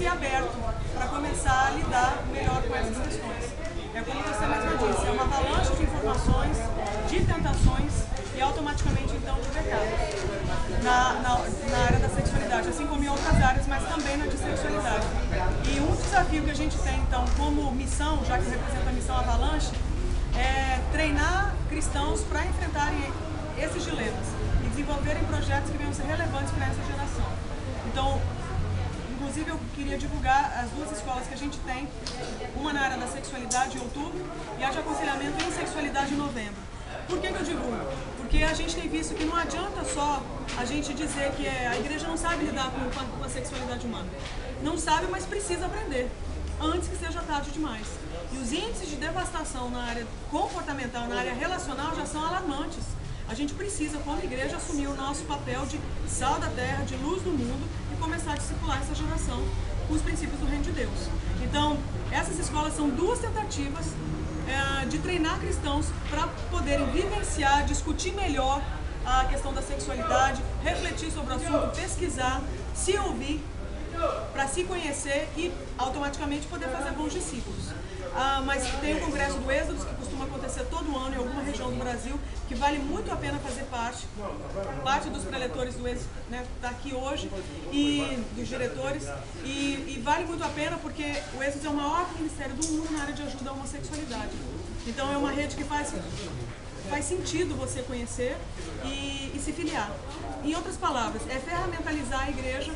se aberto para começar a lidar melhor com essas questões. É como você mesma disse, é uma avalanche de informações, de tentações e automaticamente então de pecados na área da sexualidade, assim como em outras áreas, mas também na de sexualidade. E um desafio que a gente tem então como missão, já que representa a missão Avalanche, é treinar cristãos para enfrentarem esses dilemas e desenvolverem projetos que venham ser relevantes para essa geração. Então, inclusive eu queria divulgar as duas escolas que a gente tem, uma na área da sexualidade em outubro e a de aconselhamento em sexualidade em novembro. Por que eu divulgo? Porque a gente tem visto que não adianta só a gente dizer que a igreja não sabe lidar com a sexualidade humana. Não sabe, mas precisa aprender, antes que seja tarde demais. E os índices de devastação na área comportamental, na área relacional, já são alarmantes. A gente precisa, como igreja, assumir o nosso papel de sal da terra, de luz do mundo e começar a discipular essa geração com os princípios do reino de Deus. Então, essas escolas são duas tentativas de treinar cristãos para poderem vivenciar, discutir melhor a questão da sexualidade, refletir sobre o assunto, pesquisar, se ouvir, para se conhecer e automaticamente poder fazer bons discípulos. Mas tem o Congresso do Êxodo, que costuma acontecer todo ano em alguma região do Brasil, que vale muito a pena fazer parte. Parte dos preletores do Êxodo está aqui hoje, e dos diretores, e vale muito a pena porque o Êxodo é o maior ministério do mundo na área de ajuda à homossexualidade. Então é uma rede que faz sentido você conhecer e se filiar. Em outras palavras, é ferramentalizar a igreja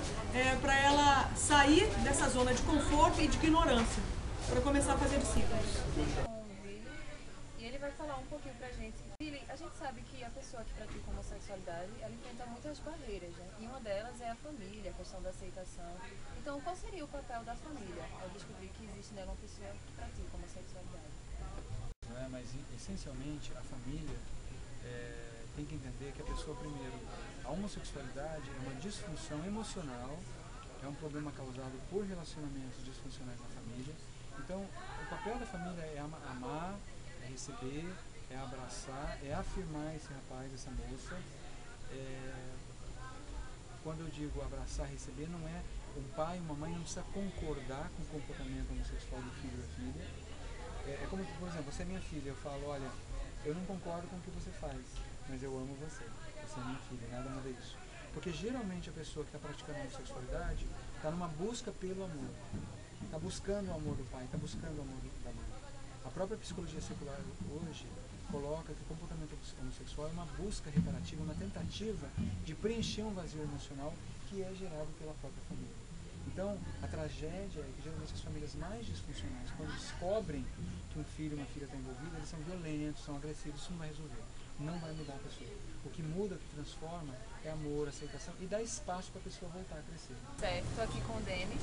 para ela sair dessa zona de conforto e de ignorância, para começar a fazer discípulos. E ele vai falar um pouquinho pra gente. Billy, a gente sabe que a pessoa que pratica homossexualidade, ela enfrenta muitas barreiras, né? E uma delas é a família, a questão da aceitação. Então, qual seria o papel da família ao descobrir que existe nela uma pessoa que pratica homossexualidade? Mas essencialmente a família tem que entender que a pessoa, primeiro, a homossexualidade é uma disfunção emocional, é um problema causado por relacionamentos disfuncionais na família. Então, o papel da família é amar, é receber, é abraçar, é afirmar esse rapaz, essa moça. Quando eu digo abraçar, receber, não é um pai, uma mãe não precisa concordar com o comportamento homossexual do filho ou da filha. É como, por exemplo, você é minha filha, eu falo, olha, eu não concordo com o que você faz, mas eu amo você é minha filha, nada muda isso. Porque geralmente a pessoa que está praticando homossexualidade está numa busca pelo amor, está buscando o amor do pai, está buscando o amor da mãe. A própria psicologia secular hoje coloca que o comportamento homossexual é uma busca reparativa, uma tentativa de preencher um vazio emocional que é gerado pela própria família. Então, a tragédia é que geralmente as famílias mais disfuncionais, quando descobrem que um filho ou uma filha está envolvida, eles são violentos, são agressivos, isso não vai resolver, não vai mudar a pessoa. O que muda, o que transforma é amor, aceitação e dá espaço para a pessoa voltar a crescer. Certo, estou aqui com o Denis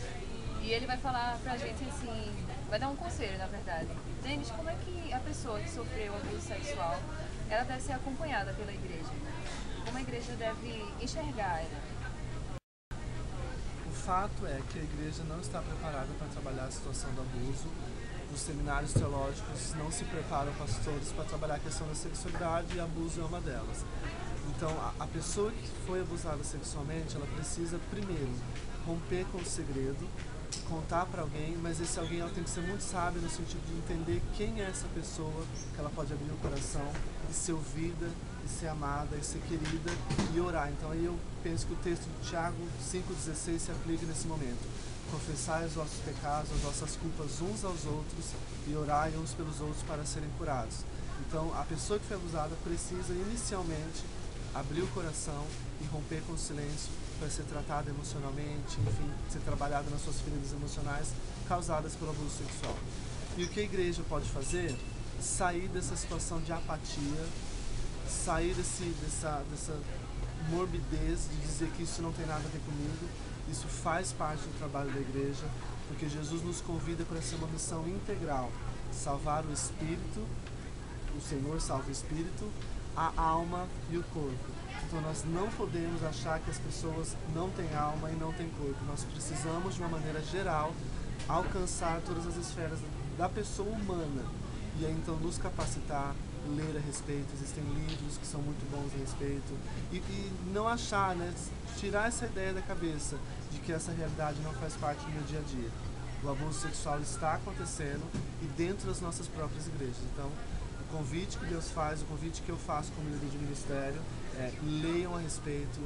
e ele vai falar pra gente assim, vai dar um conselho na verdade. Denis, como é que a pessoa que sofreu abuso sexual, ela deve ser acompanhada pela igreja? Como a igreja deve enxergar ela? O fato é que a igreja não está preparada para trabalhar a situação do abuso. Os seminários teológicos não se preparam pastores para trabalhar a questão da sexualidade e abuso é uma delas. Então, a pessoa que foi abusada sexualmente, ela precisa primeiro romper com o segredo, contar para alguém, mas esse alguém ela tem que ser muito sábio no sentido de entender quem é essa pessoa, que ela pode abrir o coração e ser ouvida, e ser amada, e ser querida e orar. Então aí eu penso que o texto de Tiago 5,16 se aplica nesse momento. Confessai os vossos pecados, as vossas culpas uns aos outros e orai uns pelos outros para serem curados. Então a pessoa que foi abusada precisa inicialmente abrir o coração e romper com o silêncio para ser tratada emocionalmente, enfim, ser trabalhada nas suas feridas emocionais causadas pelo abuso sexual. E o que a igreja pode fazer? Sair dessa situação de apatia, sair dessa morbidez de dizer que isso não tem nada a ver comigo. Isso faz parte do trabalho da igreja, porque Jesus nos convida para ser uma missão integral, salvar o espírito, o Senhor salva o espírito, a alma e o corpo. Então nós não podemos achar que as pessoas não têm alma e não têm corpo. Nós precisamos, de uma maneira geral, alcançar todas as esferas da pessoa humana e aí então nos capacitar, ler a respeito. Existem livros que são muito bons a respeito e não achar, né, tirar essa ideia da cabeça de que essa realidade não faz parte do meu dia a dia. O abuso sexual está acontecendo e dentro das nossas próprias igrejas. Então, o convite que Deus faz, o convite que eu faço como líder de ministério é: leiam a respeito,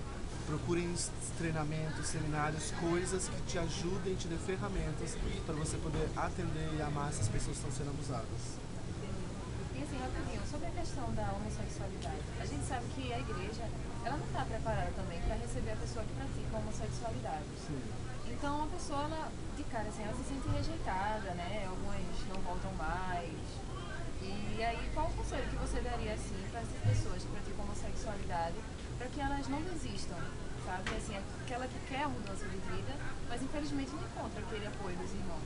procurem treinamentos, seminários, coisas que te ajudem, te dê ferramentas para você poder atender e amar essas pessoas que estão sendo abusadas. E assim, rapidinho, sobre a questão da homossexualidade, a gente sabe que a igreja, ela não está preparada também para receber a pessoa que pratica a homossexualidade. Sim. Então a pessoa, ela, de cara, assim, ela se sente rejeitada, né? Algumas não voltam mais. E aí, qual o conselho que você daria, assim, para essas pessoas que praticam homossexualidade, para que elas não desistam, sabe? Assim, aquela que quer a mudança de vida, mas infelizmente não encontra aquele apoio dos irmãos.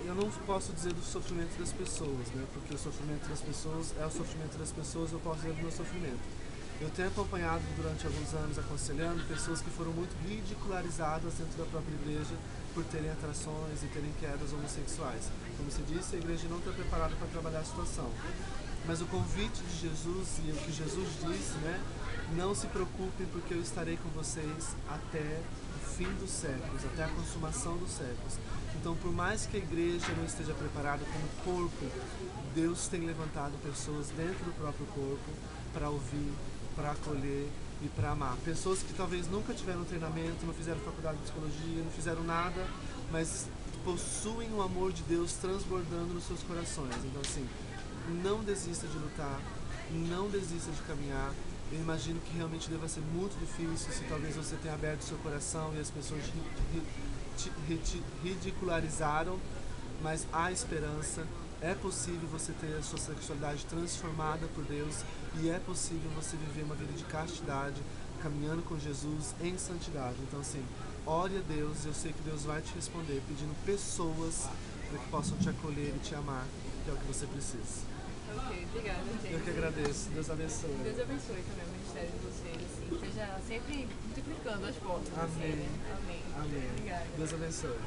Eu não posso dizer do sofrimento das pessoas, né? Porque o sofrimento das pessoas é o sofrimento das pessoas, eu posso dizer do meu sofrimento. Eu tenho acompanhado durante alguns anos, aconselhando pessoas que foram muito ridicularizadas dentro da própria igreja por terem atrações e terem quedas homossexuais. Como se disse, a igreja não está preparada para trabalhar a situação. Mas o convite de Jesus e o que Jesus disse, né? Não se preocupem porque eu estarei com vocês até o fim dos séculos, até a consumação dos séculos. Então, por mais que a igreja não esteja preparada como corpo, Deus tem levantado pessoas dentro do próprio corpo para ouvir, para acolher e para amar. Pessoas que talvez nunca tiveram treinamento, não fizeram faculdade de psicologia, não fizeram nada, mas possuem o amor de Deus transbordando nos seus corações. Então, assim, não desista de lutar, não desista de caminhar. Eu imagino que realmente deva ser muito difícil se talvez você tenha aberto seu coração e as pessoas ridicularizaram, mas há esperança. É possível você ter a sua sexualidade transformada por Deus e é possível você viver uma vida de castidade, caminhando com Jesus em santidade. Então, assim, ore a Deus, eu sei que Deus vai te responder, pedindo pessoas para que possam te acolher e te amar, que é o que você precisa. Ok, obrigada, gente. Eu que agradeço. Deus abençoe. Deus abençoe também o ministério de vocês, assim, esteja sempre multiplicando as portas. Amém. Assim, né? Amém. Amém. Obrigada. Deus abençoe.